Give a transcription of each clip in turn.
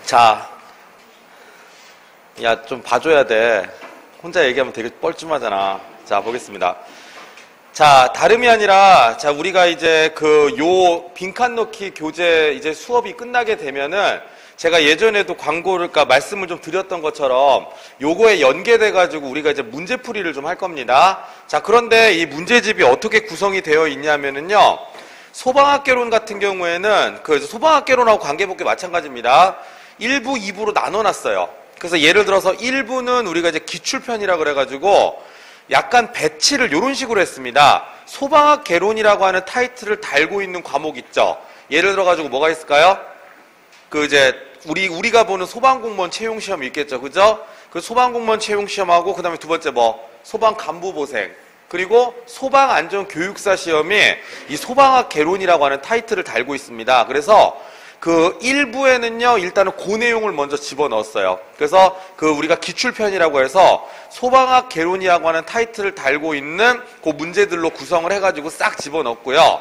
자, 야, 좀 봐줘야 돼. 혼자 얘기하면 되게 뻘쭘하잖아. 자, 보겠습니다. 자, 다름이 아니라, 자, 우리가 이제 요 빈칸 넣기 교재 이제 수업이 끝나게 되면은 제가 예전에도 광고를, 그러니까 말씀을 좀 드렸던 것처럼 요거에 연계돼가지고 우리가 이제 문제풀이를 좀 할 겁니다. 자, 그런데 이 문제집이 어떻게 구성이 되어 있냐면은요. 소방학개론 같은 경우에는 소방학개론하고 관계복귀 마찬가지입니다. 1부, 2부로 나눠놨어요. 그래서 예를 들어서 1부는 우리가 이제 기출편이라 그래가지고 약간 배치를 이런 식으로 했습니다. 소방학개론이라고 하는 타이틀을 달고 있는 과목 있죠. 예를 들어가지고 뭐가 있을까요? 우리가 보는 소방공무원 채용시험이 있겠죠. 그죠? 그 소방공무원 채용시험하고 그 다음에 두 번째 소방간부보생. 그리고 소방안전교육사 시험이 이 소방학개론이라고 하는 타이틀을 달고 있습니다. 그래서 그 1부에는요, 일단은 그 내용을 먼저 집어넣었어요. 그래서 우리가 기출편이라고 해서 소방학개론이라고 하는 타이틀을 달고 있는 그 문제들로 구성을 해가지고 싹 집어넣었고요.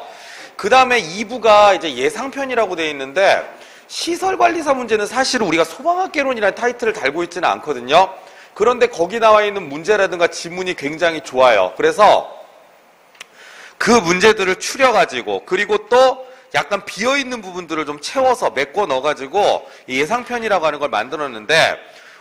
그 다음에 2부가 이제 예상편이라고 되어 있는데, 시설관리사 문제는 사실 우리가 소방학개론이라는 타이틀을 달고 있지는 않거든요. 그런데 거기 나와 있는 문제라든가 지문이 굉장히 좋아요. 그래서 그 문제들을 추려가지고, 그리고 또 약간 비어있는 부분들을 좀 채워서 메꿔 넣어가지고 예상편이라고 하는 걸 만들었는데,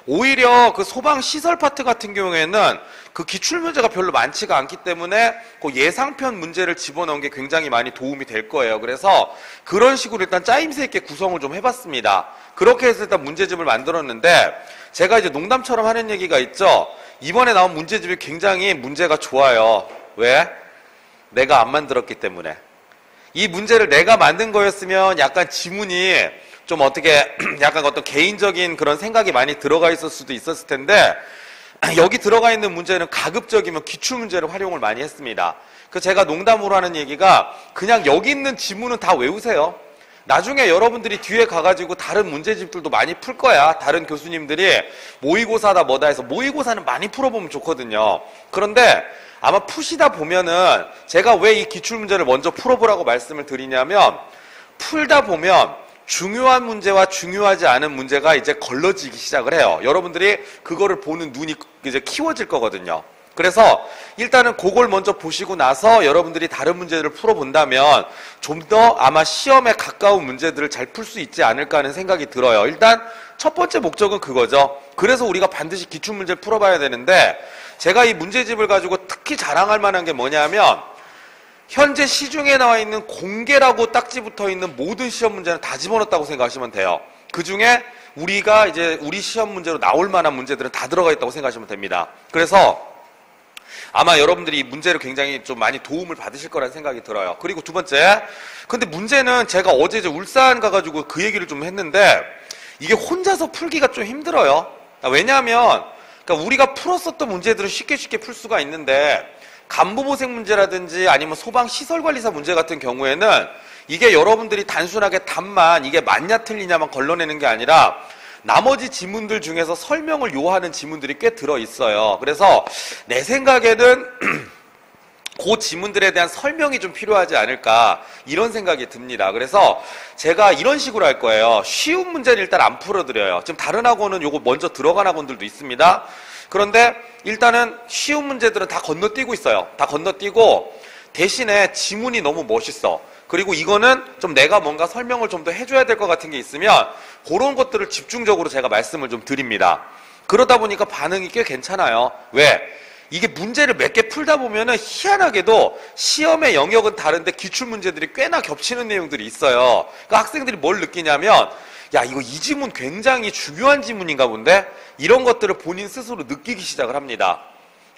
오히려 그 소방시설 파트 같은 경우에는 그 기출문제가 별로 많지가 않기 때문에 그 예상편 문제를 집어넣은 게 굉장히 많이 도움이 될 거예요. 그래서 그런 식으로 일단 짜임새 있게 구성을 좀 해봤습니다. 그렇게 해서 일단 문제집을 만들었는데, 제가 이제 농담처럼 하는 얘기가 있죠. 이번에 나온 문제집이 굉장히 문제가 좋아요. 왜? 내가 안 만들었기 때문에. 이 문제를 내가 만든 거였으면 약간 지문이 좀 어떻게 약간 어떤 개인적인 그런 생각이 많이 들어가 있을 수도 있었을 텐데, 여기 들어가 있는 문제는 가급적이면 기출문제를 활용을 많이 했습니다. 그래서 제가 농담으로 하는 얘기가, 그냥 여기 있는 지문은 다 외우세요. 나중에 여러분들이 뒤에 가가지고 다른 문제집들도 많이 풀 거야. 다른 교수님들이 모의고사다 뭐다 해서 모의고사는 많이 풀어보면 좋거든요. 그런데 아마 푸시다 보면은 제가 왜 이 기출문제를 먼저 풀어보라고 말씀을 드리냐면, 풀다 보면 중요한 문제와 중요하지 않은 문제가 이제 걸러지기 시작을 해요. 여러분들이 그거를 보는 눈이 이제 키워질 거거든요. 그래서 일단은 그걸 먼저 보시고 나서 여러분들이 다른 문제들을 풀어본다면 좀 더 아마 시험에 가까운 문제들을 잘 풀 수 있지 않을까 하는 생각이 들어요. 일단 첫 번째 목적은 그거죠. 그래서 우리가 반드시 기출문제를 풀어봐야 되는데, 제가 이 문제집을 가지고 특히 자랑할 만한 게 뭐냐면, 현재 시중에 나와 있는 공개라고 딱지 붙어 있는 모든 시험 문제는 다 집어넣었다고 생각하시면 돼요. 그 중에 우리가 이제 우리 시험 문제로 나올 만한 문제들은 다 들어가 있다고 생각하시면 됩니다. 그래서 아마 여러분들이 이 문제를 굉장히 좀 많이 도움을 받으실 거라는 생각이 들어요. 그리고 두 번째, 근데 문제는 제가 어제 이제 울산 가가지고 그 얘기를 좀 했는데, 이게 혼자서 풀기가 좀 힘들어요. 왜냐하면 그러니까 우리가 풀었었던 문제들은 쉽게 풀 수가 있는데, 간부보생 문제라든지 아니면 소방시설관리사 문제 같은 경우에는 이게 여러분들이 단순하게 답만 이게 맞냐 틀리냐만 걸러내는 게 아니라 나머지 지문들 중에서 설명을 요하는 지문들이 꽤 들어있어요. 그래서 내 생각에는 그 지문들에 대한 설명이 좀 필요하지 않을까, 이런 생각이 듭니다. 그래서 제가 이런 식으로 할 거예요. 쉬운 문제는 일단 안 풀어드려요. 지금 다른 학원은 요거 먼저 들어간 학원들도 있습니다. 그런데 일단은 쉬운 문제들은 다 건너뛰고 있어요. 다 건너뛰고 대신에 지문이 너무 멋있어. 그리고 이거는 좀 내가 뭔가 설명을 좀 더 해줘야 될 것 같은 게 있으면 그런 것들을 집중적으로 제가 말씀을 좀 드립니다. 그러다 보니까 반응이 꽤 괜찮아요. 왜? 이게 문제를 몇 개 풀다 보면은 희한하게도 시험의 영역은 다른데 기출 문제들이 꽤나 겹치는 내용들이 있어요. 그러니까 학생들이 뭘 느끼냐면, 야, 이거 이 지문 굉장히 중요한 지문인가 본데? 이런 것들을 본인 스스로 느끼기 시작을 합니다.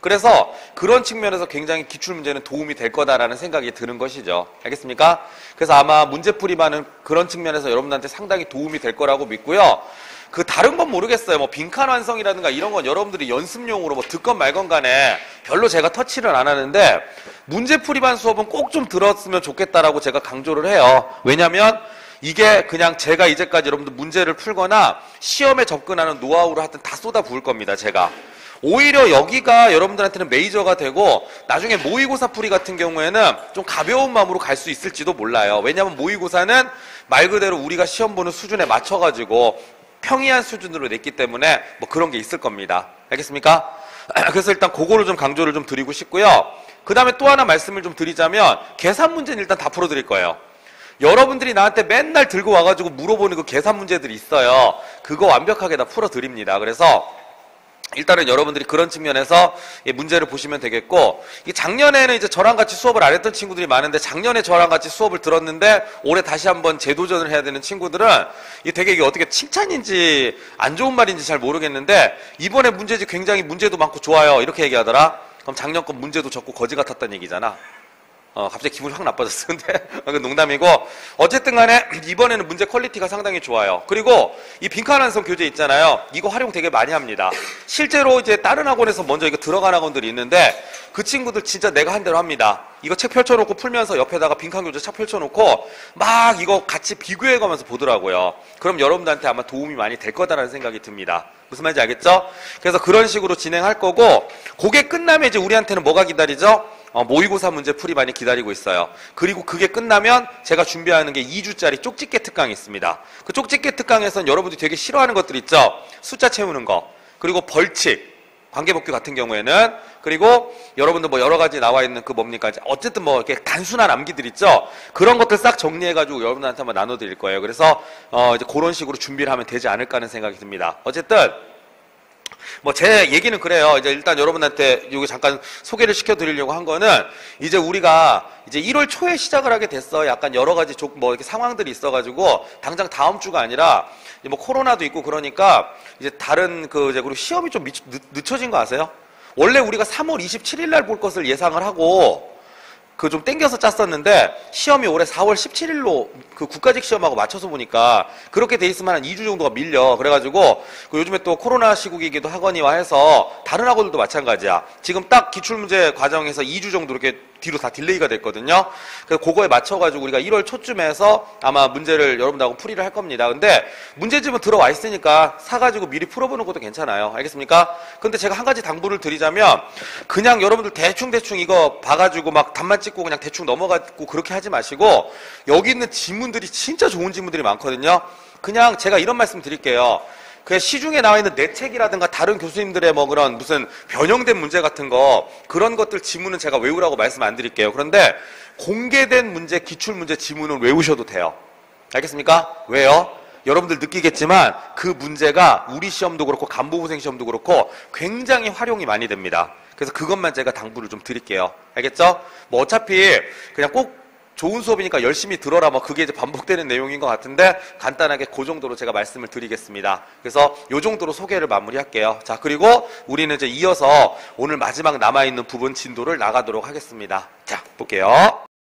그래서 그런 측면에서 굉장히 기출문제는 도움이 될 거다라는 생각이 드는 것이죠. 알겠습니까? 그래서 아마 문제풀이만은 그런 측면에서 여러분들한테 상당히 도움이 될 거라고 믿고요. 그 다른 건 모르겠어요. 뭐 빈칸 완성이라든가 이런 건 여러분들이 연습용으로 뭐 듣건 말건 간에 별로 제가 터치를 안 하는데, 문제풀이반 수업은 꼭 좀 들었으면 좋겠다라고 제가 강조를 해요. 왜냐면 이게 그냥 제가 이제까지 여러분들 문제를 풀거나 시험에 접근하는 노하우를 하여튼 다 쏟아 부을 겁니다, 제가. 오히려 여기가 여러분들한테는 메이저가 되고 나중에 모의고사 풀이 같은 경우에는 좀 가벼운 마음으로 갈 수 있을지도 몰라요. 왜냐하면 모의고사는 말 그대로 우리가 시험 보는 수준에 맞춰가지고 평이한 수준으로 냈기 때문에 뭐 그런 게 있을 겁니다. 알겠습니까? 그래서 일단 그거를 좀 강조를 좀 드리고 싶고요. 그 다음에 또 하나 말씀을 좀 드리자면 계산 문제는 일단 다 풀어드릴 거예요. 여러분들이 나한테 맨날 들고 와가지고 물어보는 그 계산 문제들이 있어요. 그거 완벽하게 다 풀어드립니다. 그래서 일단은 여러분들이 그런 측면에서 문제를 보시면 되겠고, 작년에는 이제 저랑 같이 수업을 안 했던 친구들이 많은데 작년에 저랑 같이 수업을 들었는데 올해 다시 한번 재도전을 해야 되는 친구들은 되게 이게 어떻게 칭찬인지 안 좋은 말인지 잘 모르겠는데 이번에 문제지 굉장히 문제도 많고 좋아요 이렇게 얘기하더라. 그럼 작년 건 문제도 적고 거지 같았다는 얘기잖아. 갑자기 기분이 확 나빠졌어. 근데 그건 농담이고, 어쨌든 간에 이번에는 문제 퀄리티가 상당히 좋아요. 그리고 이 빈칸 완성 교재 있잖아요. 이거 활용 되게 많이 합니다. 실제로 이제 다른 학원에서 먼저 이거 들어간 학원들이 있는데 그 친구들 진짜 내가 한 대로 합니다. 이거 책 펼쳐놓고 풀면서 옆에다가 빈칸 교재 책 펼쳐놓고 막 이거 같이 비교해가면서 보더라고요. 그럼 여러분들한테 아마 도움이 많이 될 거다라는 생각이 듭니다. 무슨 말인지 알겠죠? 그래서 그런 식으로 진행할 거고, 그게 끝나면 이제 우리한테는 뭐가 기다리죠? 모의고사 문제 풀이 많이 기다리고 있어요. 그리고 그게 끝나면 제가 준비하는 게 2주짜리 쪽집게 특강이 있습니다. 그 쪽집게 특강에서는 여러분들이 되게 싫어하는 것들 있죠? 숫자 채우는 거, 그리고 벌칙, 관계복귀 같은 경우에는, 그리고 여러분들 뭐 여러 가지 나와 있는 그 뭡니까? 어쨌든 뭐 이렇게 단순한 암기들 있죠? 그런 것들 싹 정리해가지고 여러분들한테 한번 나눠드릴 거예요. 그래서 이제 그런 식으로 준비를 하면 되지 않을까 하는 생각이 듭니다. 어쨌든 뭐 제 얘기는 그래요. 이제 일단 여러분한테 여기 잠깐 소개를 시켜드리려고 한 거는, 이제 우리가 이제 1월 초에 시작을 하게 됐어. 약간 여러 가지 뭐 이렇게 상황들이 있어가지고 당장 다음 주가 아니라 뭐 코로나도 있고 그러니까 이제 다른 이제 그리고 시험이 좀 늦춰진 거 아세요? 원래 우리가 3월 27일 날 볼 것을 예상을 하고 좀 땡겨서 짰었는데 시험이 올해 4월 17일로 그 국가직 시험하고 맞춰서 보니까 그렇게 돼 있으면 한 2주 정도가 밀려. 그래가지고 요즘에 또 코로나 시국이기도 하거니와 해서 다른 학원들도 마찬가지야. 지금 딱 기출문제 과정에서 2주 정도 이렇게 뒤로 다 딜레이가 됐거든요. 그래서 그거에 맞춰가지고 우리가 1월 초쯤에서 아마 문제를 여러분들하고 풀이를 할 겁니다. 근데 문제집은 들어와 있으니까 사가지고 미리 풀어보는 것도 괜찮아요. 알겠습니까? 근데 제가 한 가지 당부를 드리자면, 그냥 여러분들 대충 이거 봐가지고 막 답만 찍고 그냥 대충 넘어가고 그렇게 하지 마시고, 여기 있는 지문들이 진짜 좋은 지문들이 많거든요. 그냥 제가 이런 말씀 드릴게요. 그 시중에 나와 있는 내 책이라든가 다른 교수님들의 뭐 그런 무슨 변형된 문제 같은 거, 그런 것들 지문은 제가 외우라고 말씀 안 드릴게요. 그런데 공개된 문제, 기출문제 지문은 외우셔도 돼요. 알겠습니까? 왜요? 여러분들 느끼겠지만 그 문제가 우리 시험도 그렇고 간부부생 시험도 그렇고 굉장히 활용이 많이 됩니다. 그래서 그것만 제가 당부를 좀 드릴게요. 알겠죠? 뭐 어차피 그냥 꼭 좋은 수업이니까 열심히 들어라, 뭐 그게 이제 반복되는 내용인 것 같은데 간단하게 그 정도로 제가 말씀을 드리겠습니다. 그래서 요 정도로 소개를 마무리할게요. 자, 그리고 우리는 이제 이어서 오늘 마지막 남아있는 부분 진도를 나가도록 하겠습니다. 자, 볼게요.